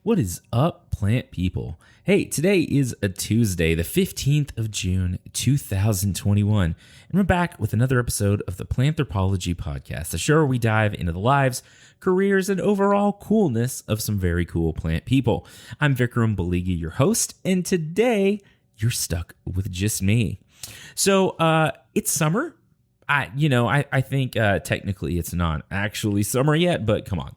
What is up, plant people? Hey, today is a Tuesday, the 15th of June, 2021, and we're back with another episode of the Planthropology Podcast, the show where we dive into the lives, careers, and overall coolness of some very cool plant people. I'm Vikram Baligi, your host, and today you're stuck with just me. So, it's summer. I think technically it's not actually summer yet, but come on,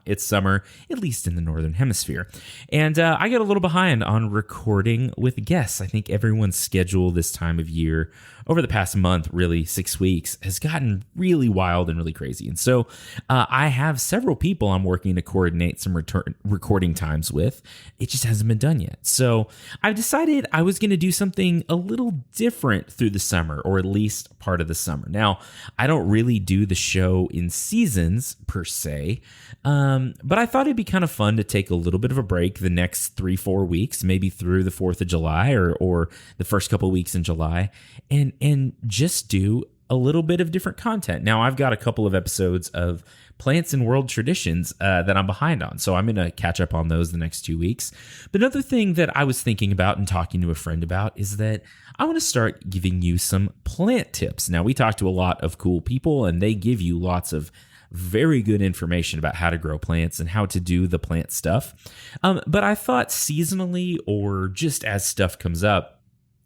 it's summer, at least in the Northern Hemisphere. And I get a little behind on recording with guests. I think everyone's schedule this time of year over the past month, really 6 weeks, has gotten really wild and really crazy. And so I have several people I'm working to coordinate some recording times with. It just hasn't been done yet. So I've decided I was going to do something a little different through the summer, or at least part of the summer. Now, I don't really do the show in seasons per se, but I thought it'd be kind of fun to take a little bit of a break the next 3-4 weeks, maybe through the 4th of July or the first couple of weeks in July, and just do a little bit of different content. Now, I've got a couple of episodes of Plants and World Traditions that I'm behind on, so I'm going to catch up on those the next 2 weeks. But another thing that I was thinking about and talking to a friend about is that I want to start giving you some plant tips. Now, we talk to a lot of cool people, and they give you lots of very good information about how to grow plants and how to do the plant stuff. But I thought seasonally, or just as stuff comes up,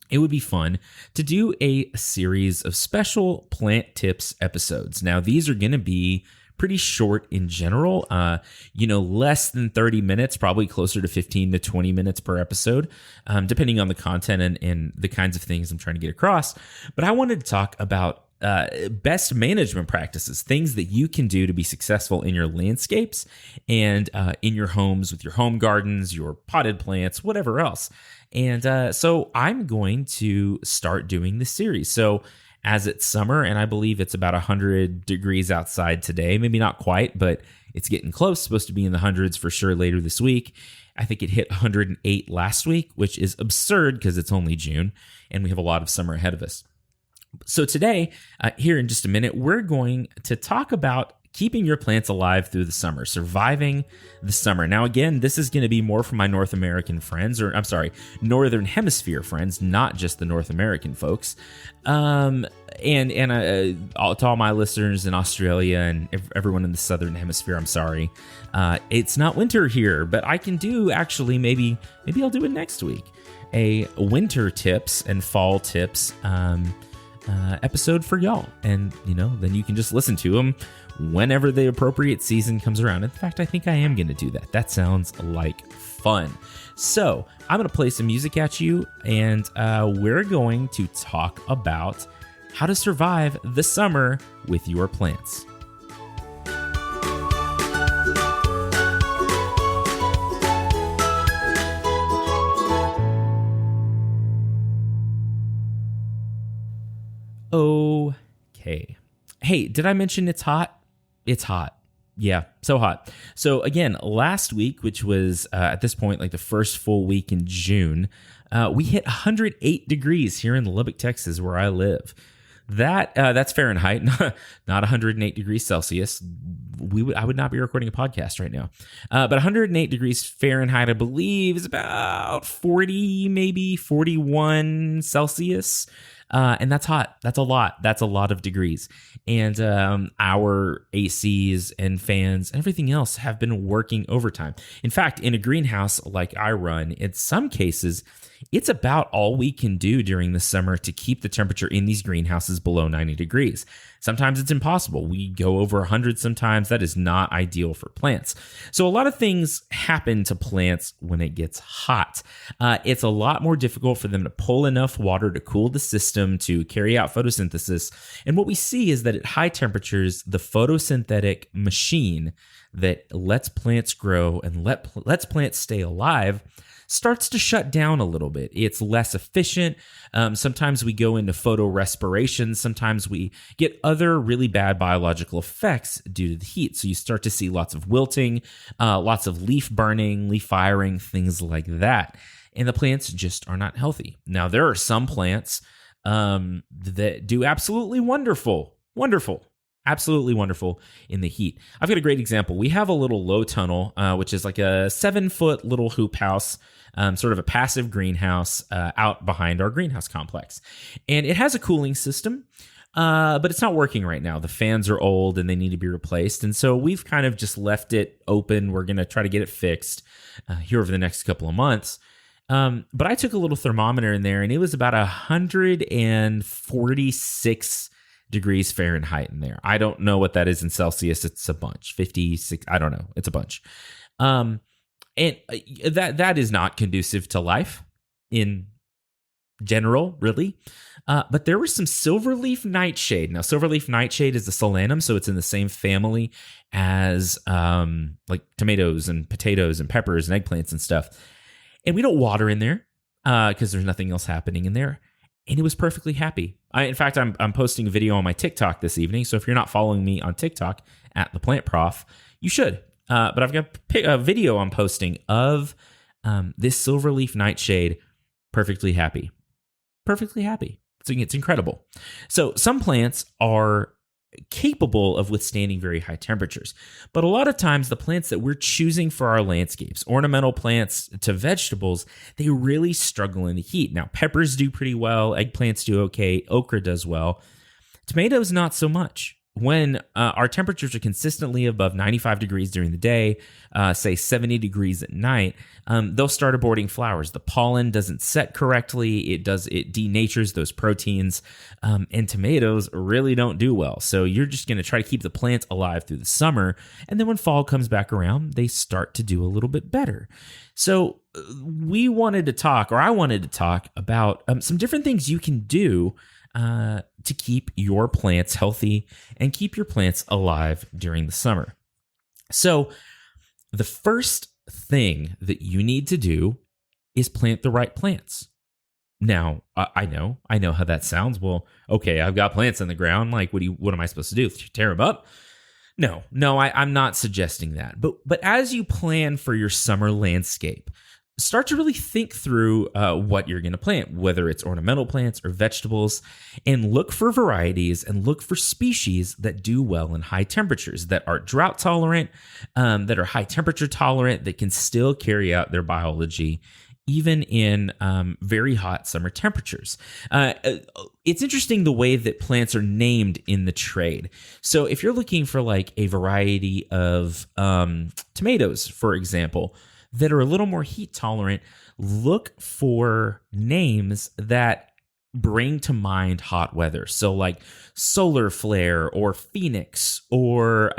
it would be fun to do a series of special plant tips episodes. Now, these are going to be pretty short in general, less than 30 minutes, probably closer to 15 to 20 minutes per episode, depending on the content and the kinds of things I'm trying to get across. But I wanted to talk about best management practices, things that you can do to be successful in your landscapes and in your homes with your home gardens, your potted plants, whatever else. And so I'm going to start doing this series. So as it's summer, and I believe it's about 100 degrees outside today, maybe not quite, but it's getting close, supposed to be in the hundreds for sure later this week. I think it hit 108 last week, which is absurd because it's only June and we have a lot of summer ahead of us. So today, here in just a minute, we're going to talk about keeping your plants alive through the summer, surviving the summer. Now, again, this is going to be more for my North American friends, Northern Hemisphere friends, not just the North American folks. To all my listeners in Australia and everyone in the Southern Hemisphere, I'm sorry. It's not winter here, but I can do actually, maybe I'll do it next week. A winter tips and fall tips episode for y'all, and then you can just listen to them whenever the appropriate season comes around. In fact, I think I am going to do that. That sounds like fun. So I'm going to play some music at you, and we're going to talk about how to survive the summer with your plants. Okay. Hey, did I mention it's hot? It's hot. Yeah, so hot. So again, last week, which was at this point like the first full week in June, we hit 108 degrees here in Lubbock, Texas, where I live. That's Fahrenheit, not 108 degrees Celsius. I would not be recording a podcast right now. But 108 degrees Fahrenheit, I believe, is about 40, maybe 41 Celsius. And that's hot. That's a lot. That's a lot of degrees. And our ACs and fans and everything else have been working overtime. In fact, in a greenhouse like I run, in some cases, it's about all we can do during the summer to keep the temperature in these greenhouses below 90 degrees. Sometimes it's impossible. We go over 100 sometimes. That is not ideal for plants. So a lot of things happen to plants when it gets hot. It's a lot more difficult for them to pull enough water to cool the system to carry out photosynthesis. And what we see is that at high temperatures, the photosynthetic machine that lets plants grow and lets plants stay alive starts to shut down a little bit. It's less efficient. Sometimes we go into photorespiration. Sometimes we get other really bad biological effects due to the heat. So you start to see lots of wilting, lots of leaf burning, leaf firing, things like that. And the plants just are not healthy. Now, there are some plants that do absolutely wonderful. Absolutely wonderful in the heat. I've got a great example. We have a little low tunnel, which is like a 7-foot little hoop house, sort of a passive greenhouse out behind our greenhouse complex. And it has a cooling system, but it's not working right now. The fans are old and they need to be replaced. And so we've kind of just left it open. We're going to try to get it fixed here over the next couple of months. But I took a little thermometer in there and it was about 146 degrees Fahrenheit in there. I don't know what that is in Celsius. It's a bunch. 56, I don't know. It's a bunch. And that is not conducive to life in general, really. But there was some silverleaf nightshade. Now, silverleaf nightshade is the solanum, so it's in the same family as like tomatoes and potatoes and peppers and eggplants and stuff. And we don't water in there because there's nothing else happening in there. And it was perfectly happy. In fact, I'm posting a video on my TikTok this evening. So if you're not following me on TikTok at The Plant Prof, you should. But I've got a video I'm posting of this silverleaf nightshade perfectly happy. Perfectly happy. It's incredible. So some plants are capable of withstanding very high temperatures. But a lot of times the plants that we're choosing for our landscapes, ornamental plants to vegetables, they really struggle in the heat. Now, peppers do pretty well. Eggplants do okay. Okra does well. Tomatoes, not so much. When our temperatures are consistently above 95 degrees during the day, say 70 degrees at night, they'll start aborting flowers. The pollen doesn't set correctly. It denatures those proteins, and tomatoes really don't do well. So you're just going to try to keep the plants alive through the summer, and then when fall comes back around, they start to do a little bit better. So I wanted to talk about some different things you can do to keep your plants healthy and keep your plants alive during the summer. So the first thing that you need to do is plant the right plants. Now, I know how that sounds. Well, okay, I've got plants in the ground. Like, what am I supposed to do? Tear them up? No, I'm not suggesting that. But as you plan for your summer landscape, start to really think through what you're going to plant, whether it's ornamental plants or vegetables, and look for varieties and look for species that do well in high temperatures, that are drought tolerant, that are high temperature tolerant, that can still carry out their biology even in very hot summer temperatures. It's interesting the way that plants are named in the trade. So if you're looking for like a variety of tomatoes, for example, that are a little more heat tolerant, look for names that bring to mind hot weather. So like solar flare or phoenix or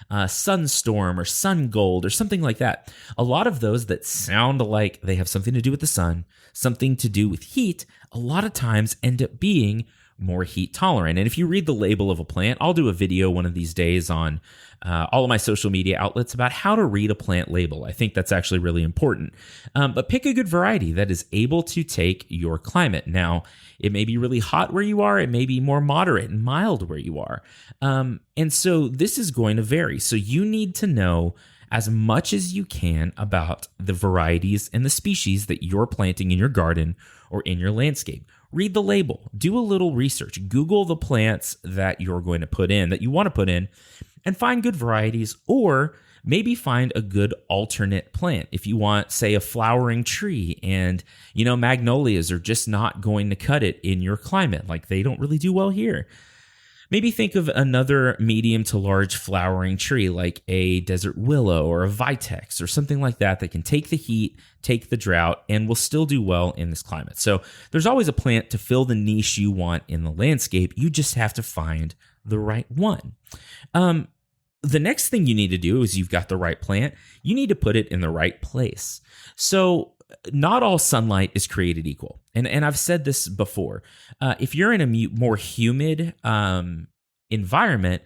sunstorm or sun gold or something like that. A lot of those that sound like they have something to do with the sun, something to do with heat, a lot of times end up being more heat tolerant. And if you read the label of a plant, I'll do a video one of these days on all of my social media outlets about how to read a plant label. I think that's actually really important. But pick a good variety that is able to take your climate. Now, it may be really hot where you are. It may be more moderate and mild where you are. And so this is going to vary. So you need to know as much as you can about the varieties and the species that you're planting in your garden or in your landscape. Read the label, do a little research, Google the plants that you're going to put in, that you want to put in, and find good varieties, or maybe find a good alternate plant. If you want, say, a flowering tree and, magnolias are just not going to cut it in your climate, like they don't really do well here. Maybe think of another medium to large flowering tree like a desert willow or a vitex or something like that that can take the heat, take the drought, and will still do well in this climate. So there's always a plant to fill the niche you want in the landscape. You just have to find the right one. The next thing you need to do is you've got the right plant. You need to put it in the right place. So not all sunlight is created equal. And I've said this before. If you're in a more humid environment,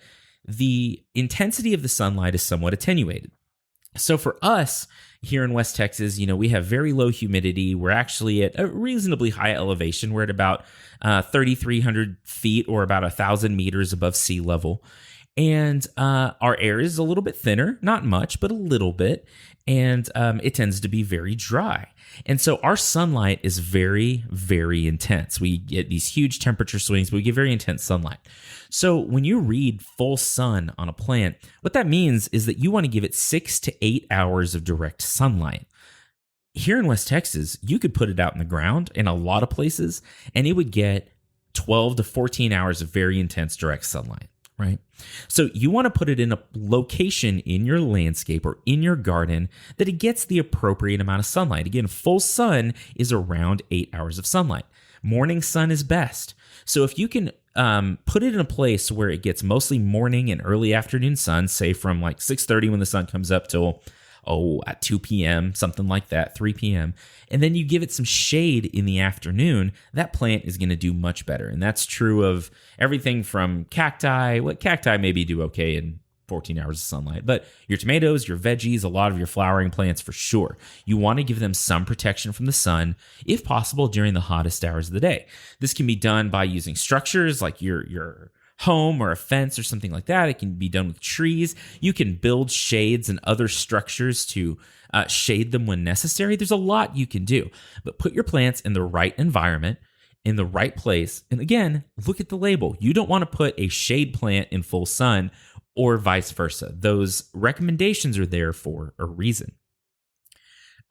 the intensity of the sunlight is somewhat attenuated. So for us here in West Texas, we have very low humidity. We're actually at a reasonably high elevation. We're at about 3,300 feet or about 1,000 meters above sea level. And our air is a little bit thinner, not much, but a little bit. And it tends to be very dry. And so our sunlight is very, very intense. We get these huge temperature swings, but we get very intense sunlight. So when you read full sun on a plant, what that means is that you want to give it 6 to 8 hours of direct sunlight. Here in West Texas, you could put it out in the ground in a lot of places, and it would get 12 to 14 hours of very intense direct sunlight, right? So you want to put it in a location in your landscape or in your garden that it gets the appropriate amount of sunlight. Again, full sun is around 8 hours of sunlight. Morning sun is best. So if you can put it in a place where it gets mostly morning and early afternoon sun, say from like 6:30 when the sun comes up till at 2 p.m., something like that, 3 p.m., and then you give it some shade in the afternoon, that plant is going to do much better. And that's true of everything from cacti. What cacti maybe do okay in 14 hours of sunlight, but your tomatoes, your veggies, a lot of your flowering plants for sure. You want to give them some protection from the sun, if possible, during the hottest hours of the day. This can be done by using structures like your home or a fence or something like that. It can be done with trees. You can build shades and other structures to shade them when necessary. There's a lot you can do, but put your plants in the right environment, in the right place. And again, look at the label. You don't want to put a shade plant in full sun or vice versa. Those recommendations are there for a reason.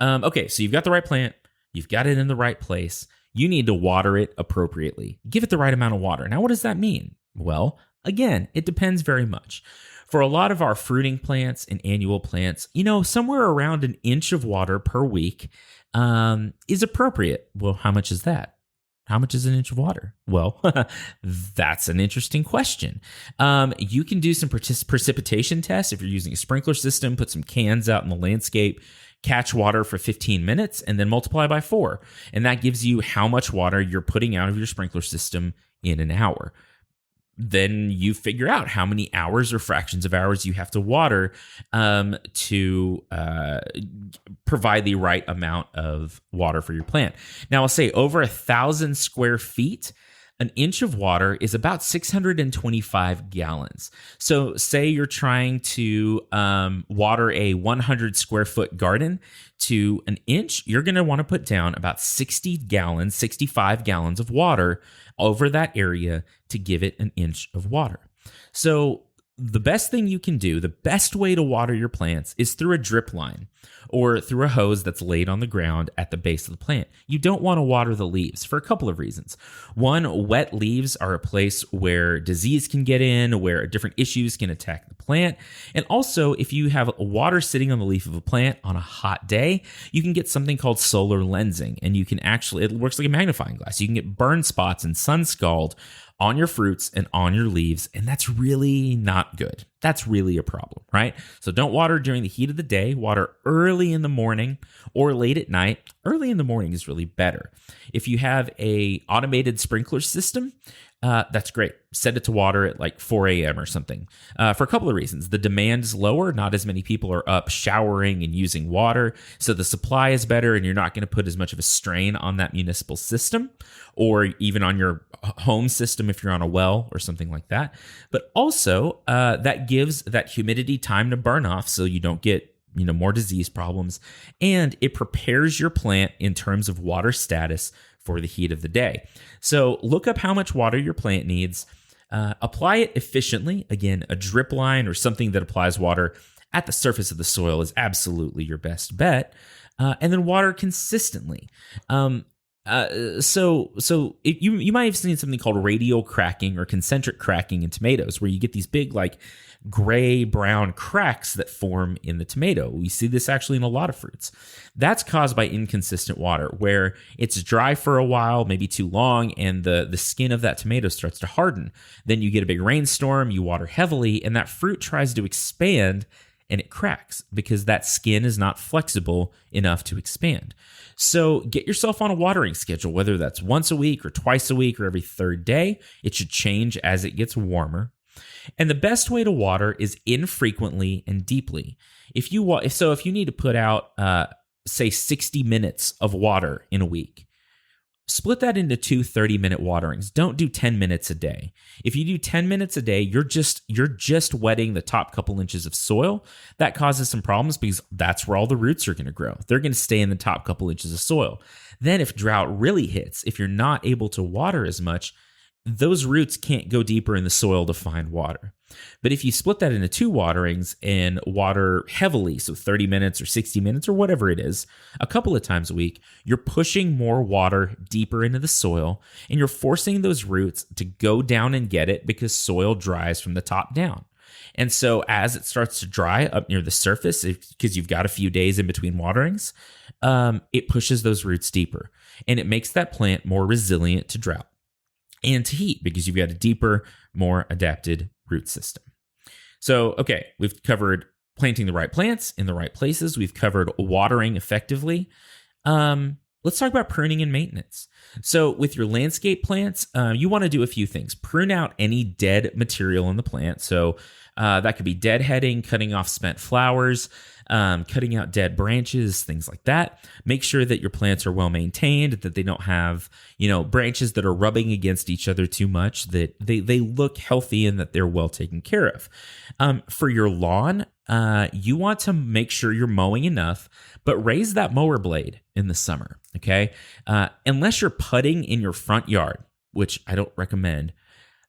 Okay, so you've got the right plant. You've got it in the right place. You need to water it appropriately. Give it the right amount of water. Now, what does that mean? Well, again, it depends very much. For a lot of our fruiting plants and annual plants, somewhere around an inch of water per week is appropriate. Well, how much is that? How much is an inch of water? Well, that's an interesting question. You can do some precipitation tests if you're using a sprinkler system, put some cans out in the landscape, catch water for 15 minutes, and then multiply by 4. And that gives you how much water you're putting out of your sprinkler system in an hour. Then you figure out how many hours or fractions of hours you have to water to provide the right amount of water for your plant. Now, I'll say over 1,000 square feet, an inch of water is about 625 gallons. So say you're trying to water a 100 square foot garden to an inch, you're going to want to put down about 65 gallons of water over that area to give it an inch of water. So the best thing you can do, the best way to water your plants is through a drip line or through a hose that's laid on the ground at the base of the plant. You don't want to water the leaves for a couple of reasons. One, wet leaves are a place where disease can get in, where different issues can attack the plant. And also, if you have water sitting on the leaf of a plant on a hot day, you can get something called solar lensing. And you can it works like a magnifying glass. You can get burn spots and sun scald on your fruits and on your leaves, and that's really not good. That's really a problem, right? So don't water during the heat of the day. Water early in the morning or late at night. Early in the morning is really better. If you have a automated sprinkler system, that's great. Set it to water at like 4 a.m. or something for a couple of reasons. The demand is lower. Not as many people are up showering and using water. So the supply is better and you're not going to put as much of a strain on that municipal system or even on your home system if you're on a well or something like that. But also that gives that humidity time to burn off so you don't get more disease problems. And it prepares your plant in terms of water status for the heat of the day. So look up how much water your plant needs. Apply it efficiently. Again, a drip line or something that applies water at the surface of the soil is absolutely your best bet. And then water consistently. You might have seen something called radial cracking or concentric cracking in tomatoes, where you get these big gray brown cracks that form in the tomato. We see this actually in a lot of fruits. That's caused by inconsistent water, where it's dry for a while, maybe too long, and the skin of that tomato starts to harden. Then you get a big rainstorm, you water heavily, and that fruit tries to expand and it cracks because that skin is not flexible enough to expand. So get yourself on a watering schedule, whether that's once a week or twice a week or every third day. It should change as it gets warmer. And the best way to water is infrequently and deeply. If you need to put out, say 60 minutes of water in a week, split that into two 30-minute waterings. Don't do 10 minutes a day. If you do 10 minutes a day, you're just wetting the top couple inches of soil. That causes some problems because that's where all the roots are going to grow. They're going to stay in the top couple inches of soil. Then if drought really hits, if you're not able to water as much, those roots can't go deeper in the soil to find water. But if you split that into two waterings and water heavily, so 30 minutes or 60 minutes or whatever it is, a couple of times a week, you're pushing more water deeper into the soil and you're forcing those roots to go down and get it because soil dries from the top down. And so as it starts to dry up near the surface, because you've got a few days in between waterings, it pushes those roots deeper and it makes that plant more resilient to drought and to heat because you've got a deeper, more adapted root system. So, okay, we've covered planting the right plants in the right places. We've covered watering effectively. Let's talk about pruning and maintenance. So with your landscape plants, you want to do a few things. Prune out any dead material in the plant. So that could be deadheading, cutting off spent flowers, cutting out dead branches, things like that. Make sure that your plants are well maintained, that they don't have, branches that are rubbing against each other too much, that they look healthy and that they're well taken care of. For your lawn, you want to make sure you're mowing enough, but raise that mower blade in the summer, okay? Unless you're putting in your front yard, which I don't recommend,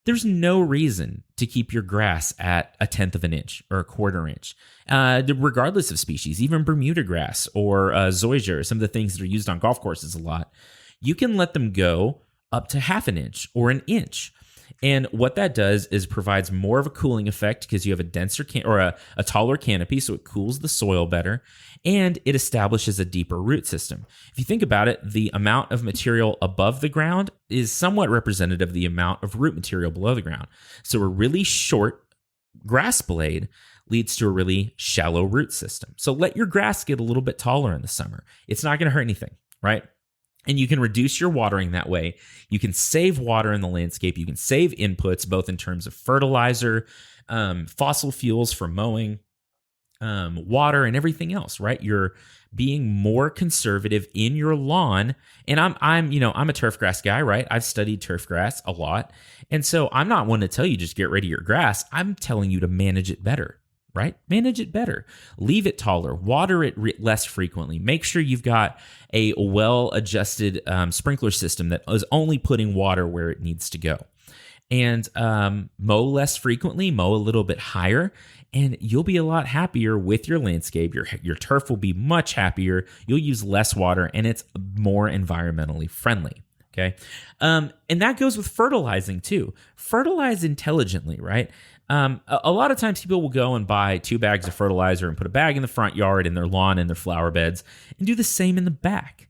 there's no reason to keep your grass at 1/10 of an inch or 1/4 inch, regardless of species, even Bermuda grass or zoysia, some of the things that are used on golf courses a lot. You can let them go up to 1/2 an inch or an inch. And what that does is provides more of a cooling effect because you have a denser or a taller canopy, so it cools the soil better, and it establishes a deeper root system. If you think about it, the amount of material above the ground is somewhat representative of the amount of root material below the ground. So a really short grass blade leads to a really shallow root system. So let your grass get a little bit taller in the summer. It's not going to hurt anything, right? And you can reduce your watering that way. You can save water in the landscape. You can save inputs, both in terms of fertilizer, fossil fuels for mowing, water, and everything else, right? You're being more conservative in your lawn. And I'm a turf grass guy, right? I've studied turf grass a lot. And so I'm not one to tell you just get rid of your grass. I'm telling you to manage it better. Right? Manage it better. Leave it taller. Water it less frequently. Make sure you've got a well-adjusted sprinkler system that is only putting water where it needs to go. And mow less frequently. Mow a little bit higher, and you'll be a lot happier with your landscape. Your turf will be much happier. You'll use less water, and it's more environmentally friendly. Okay. And that goes with fertilizing too. Fertilize intelligently, right? A lot of times people will go and buy 2 bags of fertilizer and put a bag in the front yard, in their lawn, in their flower beds, and do the same in the back.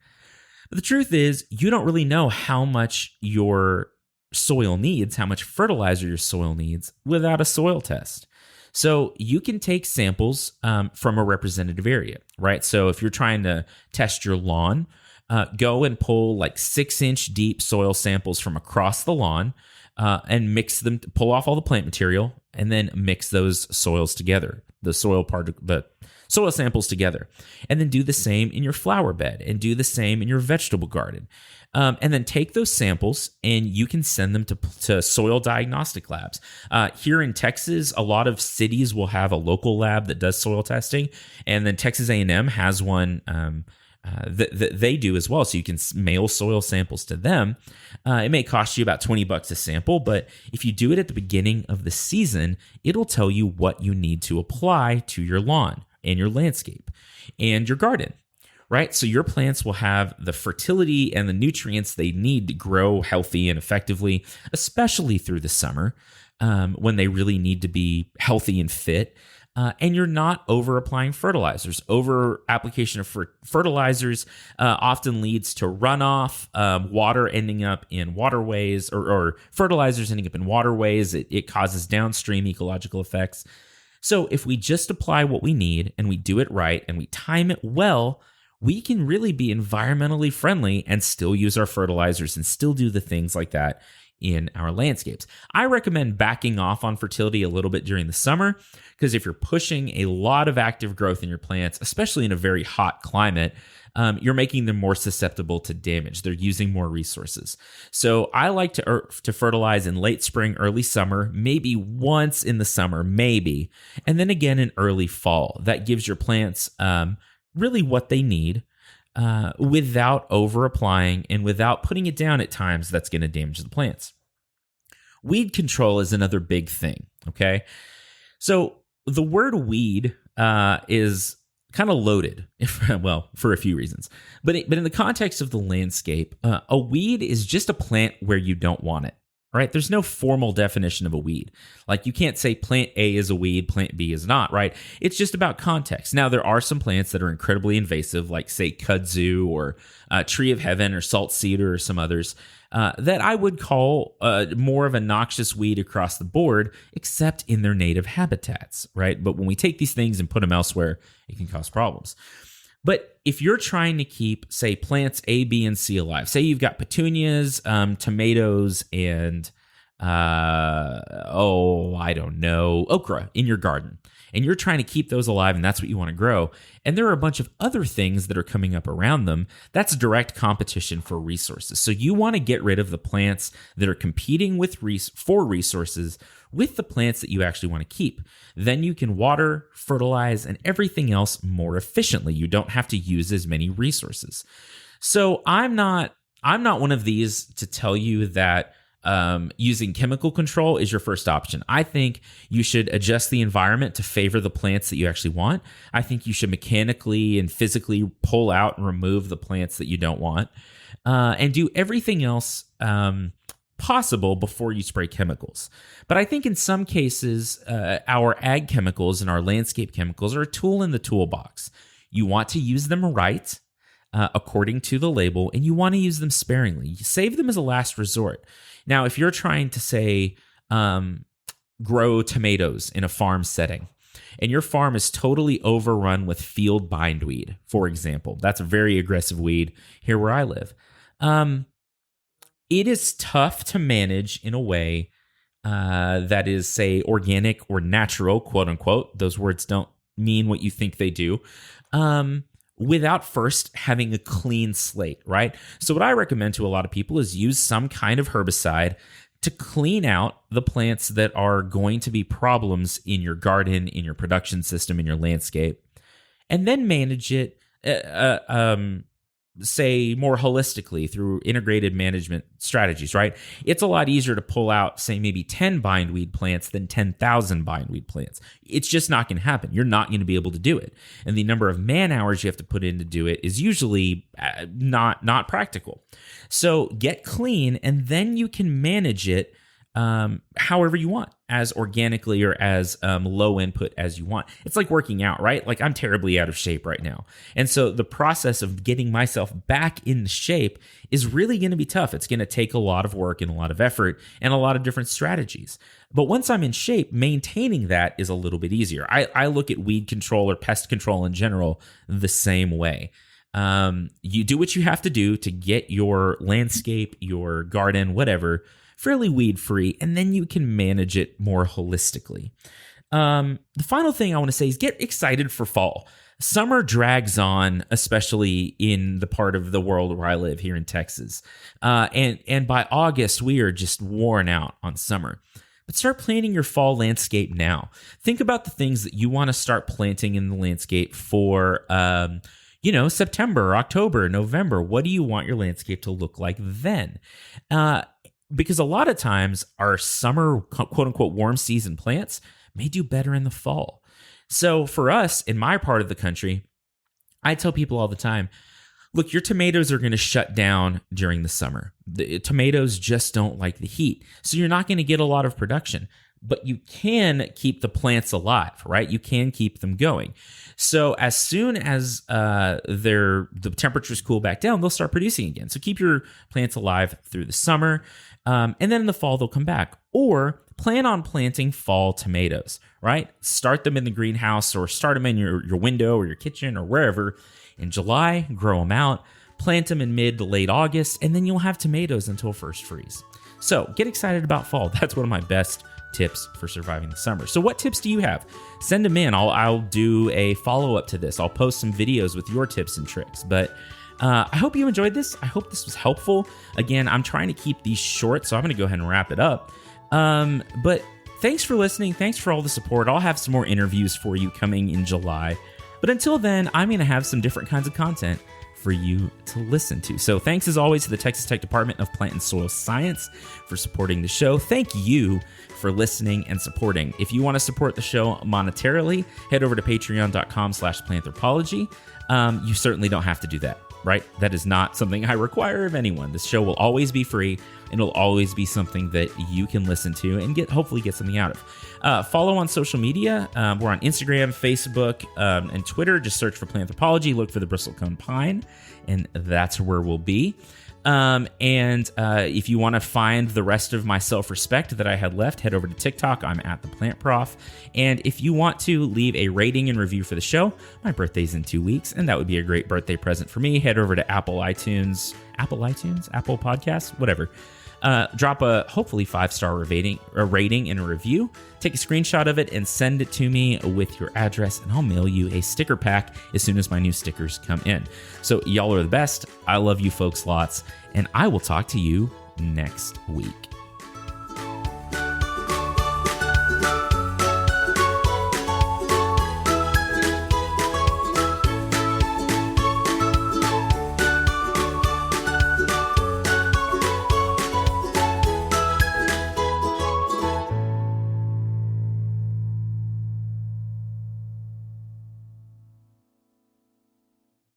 But the truth is, you don't really know how much your soil needs, how much fertilizer your soil needs without a soil test. So you can take samples from a representative area, right? So if you're trying to test your lawn, go and pull like 6-inch deep soil samples from across the lawn and mix them, pull off all the plant material, and then mix those soils together, the soil samples together. And then do the same in your flower bed and do the same in your vegetable garden. And then take those samples and you can send them to soil diagnostic labs. Here in Texas, a lot of cities will have a local lab that does soil testing. And then Texas A&M has one that they do as well. So you can mail soil samples to them. It may cost you about $20 a sample, but if you do it at the beginning of the season, it'll tell you what you need to apply to your lawn and your landscape and your garden, right? So your plants will have the fertility and the nutrients they need to grow healthy and effectively, especially through the summer when they really need to be healthy and fit. And you're not over applying fertilizers. Over application of fertilizers often leads to runoff, water ending up in waterways, or fertilizers ending up in waterways. It causes downstream ecological effects. So if we just apply what we need and we do it right and we time it well, we can really be environmentally friendly and still use our fertilizers and still do the things like that in our landscapes. I recommend backing off on fertility a little bit during the summer, because if you're pushing a lot of active growth in your plants, especially in a very hot climate, you're making them more susceptible to damage. They're using more resources. So I like to fertilize in late spring, early summer, maybe once in the summer, maybe, and then again in early fall. That gives your plants really what they need without over applying and without putting it down at times that's going to damage the plants. Weed control is another big thing, okay? So the word weed is kind of loaded, for a few reasons. But in the context of the landscape, a weed is just a plant where you don't want it. Right? There's no formal definition of a weed. Like, you can't say plant A is a weed, plant B is not, right? It's just about context. Now, there are some plants that are incredibly invasive, like, say, kudzu or tree of heaven or salt cedar or some others that I would call more of a noxious weed across the board, except in their native habitats, right? But when we take these things and put them elsewhere, it can cause problems. But if you're trying to keep, say, plants A, B, and C alive, say you've got petunias, tomatoes, and, okra in your garden, and you're trying to keep those alive, and that's what you want to grow, and there are a bunch of other things that are coming up around them, that's direct competition for resources. So you want to get rid of the plants that are competing for resources with the plants that you actually want to keep. Then you can water, fertilize, and everything else more efficiently. You don't have to use as many resources. So I'm not one of these to tell you that using chemical control is your first option. I think you should adjust the environment to favor the plants that you actually want. I think you should mechanically and physically pull out and remove the plants that you don't want, and do everything else possible before you spray chemicals. But I think in some cases, our ag chemicals and our landscape chemicals are a tool in the toolbox. You want to use them right, according to the label, and you want to use them sparingly. You save them as a last resort. Now, if you're trying to, say, grow tomatoes in a farm setting, and your farm is totally overrun with field bindweed, for example, that's a very aggressive weed here where I live. It is tough to manage in a way that is, say, organic or natural, quote unquote. Those words don't mean what you think they do. Without first having a clean slate, right? So what I recommend to a lot of people is use some kind of herbicide to clean out the plants that are going to be problems in your garden, in your production system, in your landscape, and then manage it, say, more holistically through integrated management strategies, right? It's a lot easier to pull out, say, maybe 10 bindweed plants than 10,000 bindweed plants. It's just not going to happen. You're not going to be able to do it. And the number of man hours you have to put in to do it is usually not practical. So get clean, and then you can manage it however you want, as organically or as low input as you want. It's like working out, right? Like, I'm terribly out of shape right now. And so the process of getting myself back in shape is really going to be tough. It's going to take a lot of work and a lot of effort and a lot of different strategies. But once I'm in shape, maintaining that is a little bit easier. I look at weed control or pest control in general the same way. You do what you have to do to get your landscape, your garden, whatever, fairly weed-free, and then you can manage it more holistically. The final thing I want to say is get excited for fall. Summer drags on, especially in the part of the world where I live here in Texas. And by August, we are just worn out on summer. But start planting your fall landscape now. Think about the things that you want to start planting in the landscape for September, October, November. What do you want your landscape to look like then? Because a lot of times our summer, quote unquote, warm season plants may do better in the fall. So for us, in my part of the country, I tell people all the time, look, your tomatoes are going to shut down during the summer. The tomatoes just don't like the heat. So you're not going to get a lot of production. But you can keep the plants alive, right? You can keep them going. So as soon as the temperatures cool back down, they'll start producing again. So keep your plants alive through the summer, and then in the fall they'll come back. Or plan on planting fall tomatoes, right? Start them in the greenhouse, or start them in your window or your kitchen or wherever. In July, grow them out, plant them in mid to late August, and then you'll have tomatoes until first freeze. So get excited about fall. That's one of my best tips for surviving the summer. So what tips do you have? Send them in. I'll do a follow-up to this. I'll post some videos with your tips and tricks. But I hope you enjoyed this. I hope this was helpful. Again, I'm trying to keep these short, so I'm going to go ahead and wrap it up. But thanks for listening. Thanks for all the support. I'll have some more interviews for you coming in July. But until then, I'm going to have some different kinds of content for you to listen to. So thanks as always to the Texas Tech Department of Plant and Soil Science for supporting the show. Thank you for listening and supporting. If you want to support the show monetarily, head over to patreon.com/planthropology. You certainly don't have to do that, right? That is not something I require of anyone. This show will always be free, and it'll always be something that you can listen to and hopefully get something out of. Follow on social media. We're on Instagram, Facebook, and Twitter. Just search for Planthropology. Look for the bristlecone pine, and that's where we'll be. If you want to find the rest of my self-respect that I had left, head over to TikTok. I'm at the Plant Prof. And if you want to leave a rating and review for the show, my birthday's in 2 weeks, and that would be a great birthday present for me. Head over to Apple Podcasts, whatever. Drop a hopefully 5-star rating and a review. Take a screenshot of it and send it to me with your address, and I'll mail you a sticker pack as soon as my new stickers come in. So y'all are the best. I love you folks lots, and I will talk to you next week.